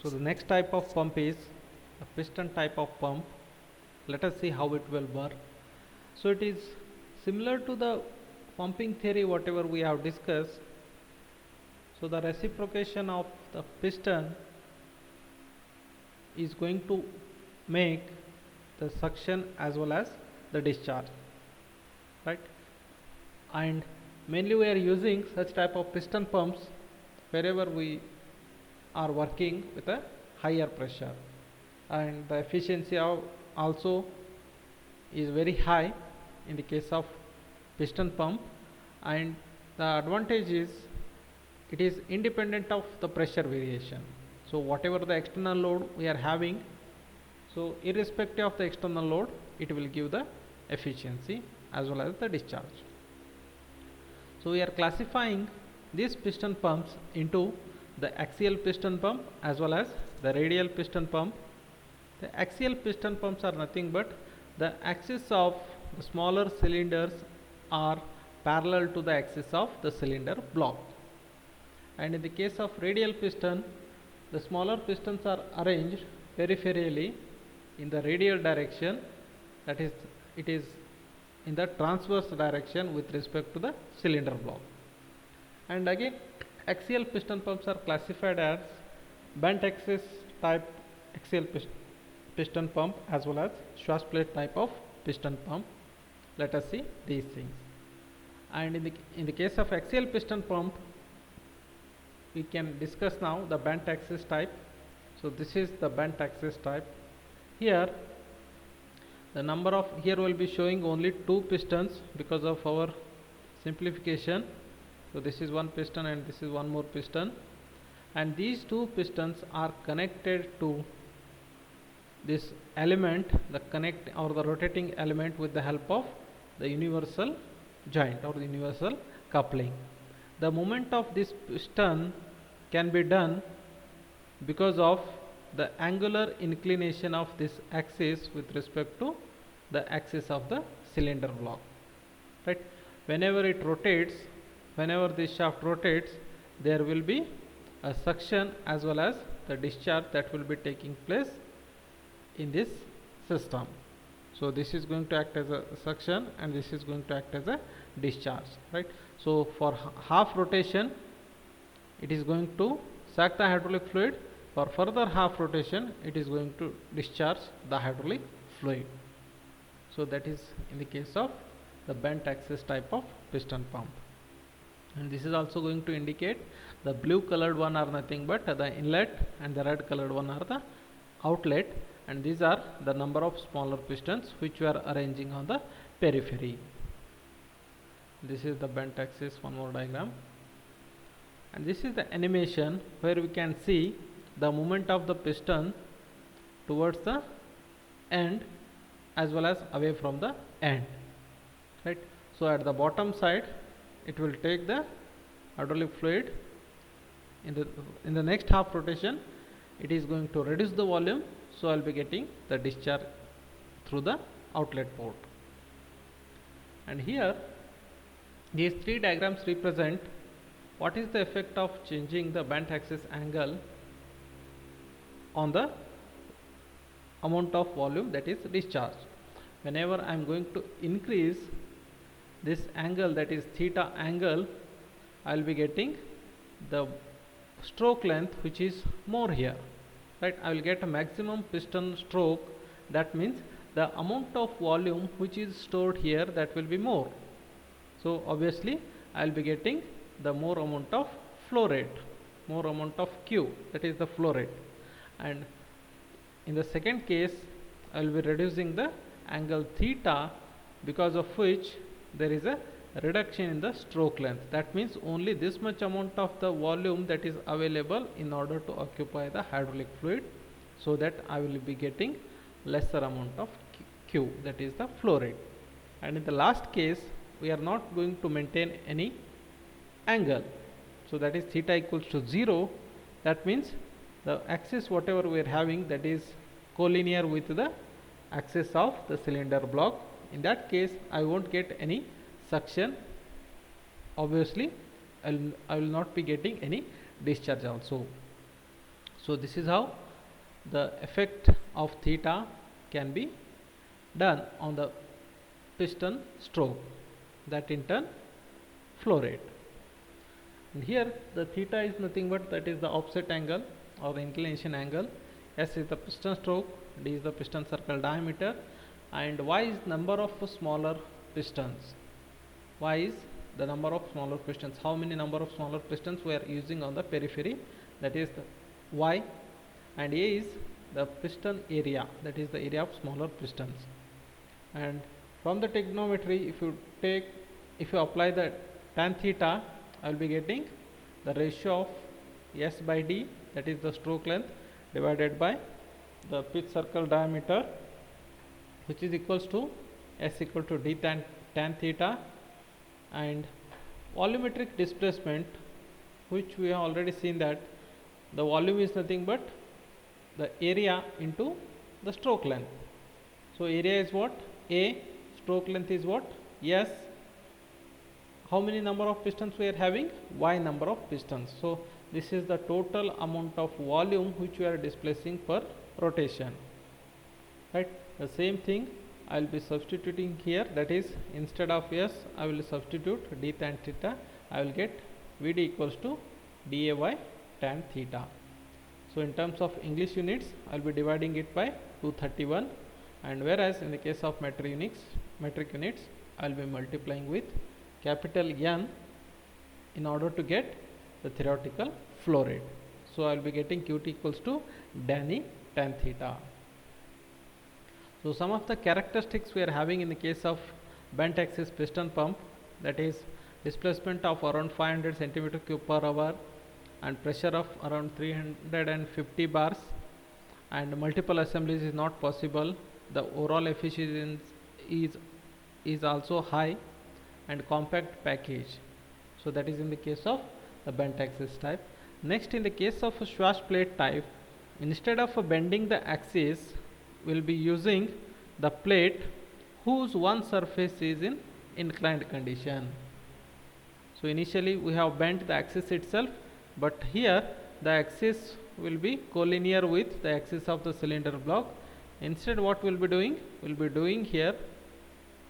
So the next type of pump is a piston type of pump. Let us see how it will work. So it is similar to the pumping theory whatever we have discussed. So the reciprocation of the piston is going to make the suction as well as the discharge, right? And mainly we are using such type of piston pumps wherever we are working with a higher pressure, and the efficiency of also is very high in the case of piston pump. And the advantage is it is independent of the pressure variation. So whatever the external load we are having, so irrespective of the external load, it will give the efficiency as well as the discharge. So we are classifying these piston pumps into the axial piston pump as well as the radial piston pump. The axial piston pumps are nothing but the axis of the smaller cylinders are parallel to the axis of the cylinder block. And in the case of radial piston, the smaller pistons are arranged peripherally in the radial direction, that is, it is in the transverse direction with respect to the cylinder block. And again, axial piston pumps are classified as bent axis type axial piston pump as well as Schwarz plate type of piston pump. Let us see these things. And in the case of axial piston pump, we can discuss now the bent axis type. So this is the bent axis type. Here the number of, here will be showing only two pistons because of our simplification. So this is one piston and this is one more piston, and these two pistons are connected to this element, the connect or the rotating element, with the help of the universal joint or the universal coupling. The movement of this piston can be done because of the angular inclination of this axis with respect to the axis of the cylinder block, right? Whenever it rotates, whenever this shaft rotates, there will be a suction as well as the discharge that will be taking place in this system. So this is going to act as a suction and this is going to act as a discharge, right? So for half rotation, it is going to suck the hydraulic fluid. For further half rotation, it is going to discharge the hydraulic fluid. So that is in the case of the bent axis type of piston pump. And this is also going to indicate the blue colored one are nothing but the inlet and the red colored one are the outlet, and these are the number of smaller pistons which we are arranging on the periphery. This is the bent axis, one more diagram, and this is the animation where we can see the movement of the piston towards the end as well as away from the end, right? So at the bottom side, it will take the hydraulic fluid. In the next half rotation, it is going to reduce the volume, so I will be getting the discharge through the outlet port. And here these three diagrams represent what is the effect of changing the bent axis angle on the amount of volume that is discharged. Whenever I am going to increase this angle, that is theta angle, I will be getting the stroke length which is more here, right? I will get a maximum piston stroke. That means the amount of volume which is stored here, that will be more. So obviously I will be getting the more amount of flow rate, more amount of Q, that is the flow rate. And in the second case, I will be reducing the angle theta, because of which there is a reduction in the stroke length. That means only this much amount of the volume that is available in order to occupy the hydraulic fluid, so that I will be getting lesser amount of Q, that is the flow rate. And in the last case, we are not going to maintain any angle, so that is theta equals to 0. That means the axis whatever we are having, that is collinear with the axis of the cylinder block. In that case, I won't get any suction. Obviously, I will not be getting any discharge also. So this is how the effect of theta can be done on the piston stroke, that in turn flow rate. And here the theta is nothing but that is the offset angle or the inclination angle. S is the piston stroke, D is the piston circle diameter, and Y is number of smaller pistons. Y is the number of smaller pistons. How many number of smaller pistons we are using on the periphery, that is the Y, and A is the piston area, that is the area of smaller pistons. And from the trigonometry, if you apply the tan theta, I will be getting the ratio of S by D, that is the stroke length, divided by the pitch circle diameter, which is equals to S equal to D tan theta, and volumetric displacement, which we have already seen that the volume is nothing but the area into the stroke length. So area is what? A. Stroke length is what? S. How many number of pistons we are having? Y number of pistons. So this is the total amount of volume which we are displacing per rotation. Right? The same thing I will be substituting here, that is instead of S I will substitute D tan theta. I will get Vd equals to dAy tan theta. So in terms of English units, I will be dividing it by 231, and whereas in the case of metric units, I will be multiplying with capital N in order to get the theoretical flow rate. So I will be getting Qt equals to Dany tan theta. So some of the characteristics we are having in the case of bent axis piston pump, that is displacement of around 500 centimeter cube per hour and pressure of around 350 bars, and multiple assemblies is not possible. The overall efficiency is also high, and compact package. So that is in the case of the bent axis type. Next, in the case of a swash plate type, instead of bending the axis, we will be using the plate whose one surface is in inclined condition. So initially we have bent the axis itself, but here the axis will be collinear with the axis of the cylinder block. Instead, what we will be doing? We will be doing here,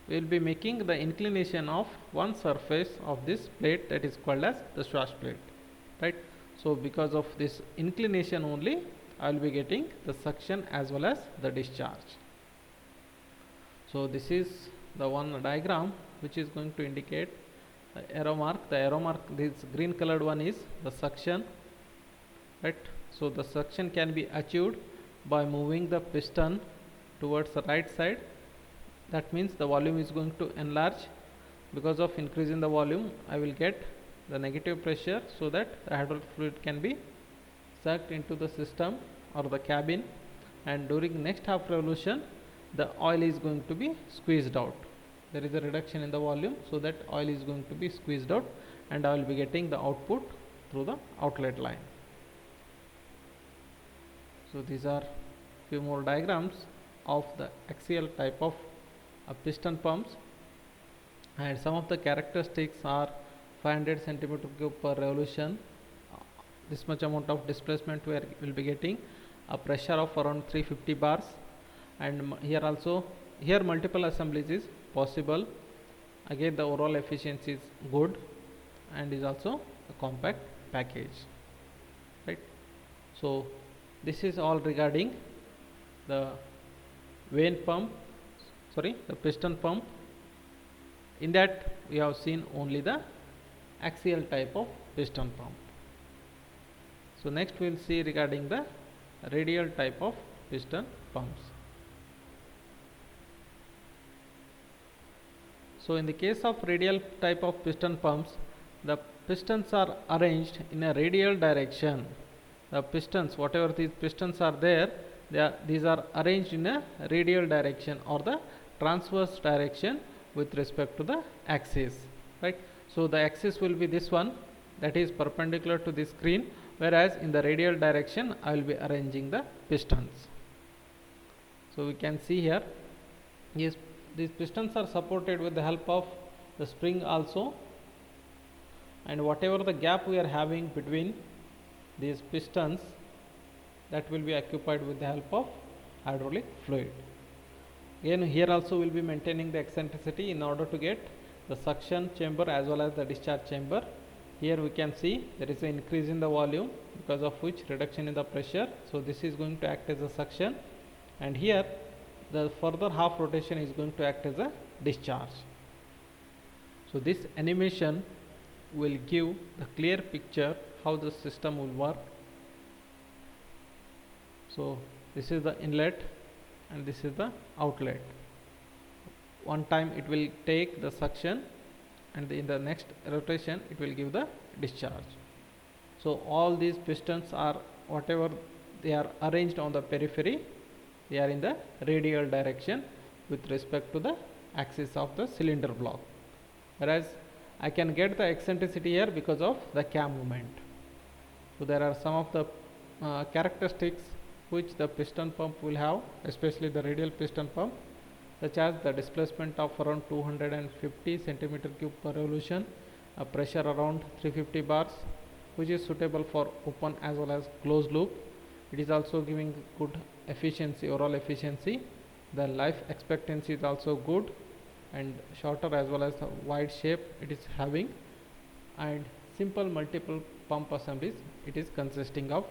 we will be making the inclination of one surface of this plate, that is called as the swash plate, right? So because of this inclination only, I will be getting the suction as well as the discharge. So this is the one diagram which is going to indicate the arrow mark. The arrow mark, this green colored one, is the suction, right? So the suction can be achieved by moving the piston towards the right side. That means the volume is going to enlarge. Because of increase in the volume, I will get the negative pressure, so that the hydraulic fluid can be sucked into the system or the cabin, and during next half revolution the oil is going to be squeezed out. There is a reduction in the volume, so that oil is going to be squeezed out, and I will be getting the output through the outlet line. So these are few more diagrams of the axial type of piston pumps, and some of the characteristics are 500 centimeter cube per revolution, this much amount of displacement we will be getting, a pressure of around 350 bars, and here multiple assemblies is possible. Again, the overall efficiency is good, and is also a compact package, right? So this is all regarding the the piston pump. In that we have seen only the axial type of piston pump. So next we will see regarding the radial type of piston pumps. So in the case of radial type of piston pumps, the pistons are arranged in a radial direction. The pistons, whatever these pistons are there, these are arranged in a radial direction or the transverse direction with respect to the axis, right? So the axis will be this one, that is perpendicular to the screen, whereas in the radial direction I will be arranging the pistons. So we can see here, yes, these pistons are supported with the help of the spring also, and whatever the gap we are having between these pistons, that will be occupied with the help of hydraulic fluid. Again, here also we will be maintaining the eccentricity in order to get the suction chamber as well as the discharge chamber. Here we can see there is an increase in the volume, because of which reduction in the pressure. So this is going to act as a suction, and here the further half rotation is going to act as a discharge. So this animation will give the clear picture how the system will work. So this is the inlet and this is the outlet. One time it will take the suction, and in the next rotation it will give the discharge. So all these pistons are, whatever they are arranged on the periphery, they are in the radial direction with respect to the axis of the cylinder block, whereas I can get the eccentricity here because of the cam movement. So there are some of the characteristics which the piston pump will have, especially the radial piston pump, such as the displacement of around 250 centimeter cube per revolution, a pressure around 350 bars, which is suitable for open as well as closed loop. It is also giving good efficiency, overall efficiency. The life expectancy is also good, and shorter as well as the wide shape it is having, and simple multiple pump assemblies it is consisting of.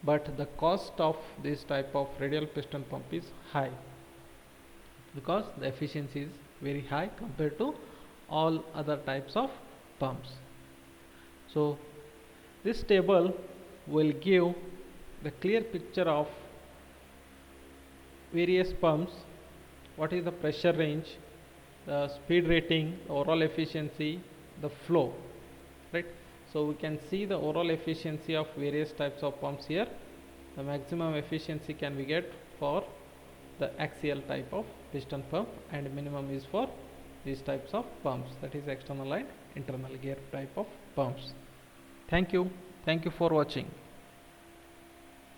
But the cost of this type of radial piston pump is high, because the efficiency is very high compared to all other types of pumps. So this table will give the clear picture of various pumps, what is the pressure range, the speed rating, the overall efficiency, the flow, right? So we can see the overall efficiency of various types of pumps here. The maximum efficiency can be get for the axial type of piston pump, and minimum is for these types of pumps, that is external and internal gear type of pumps. Thank you for watching.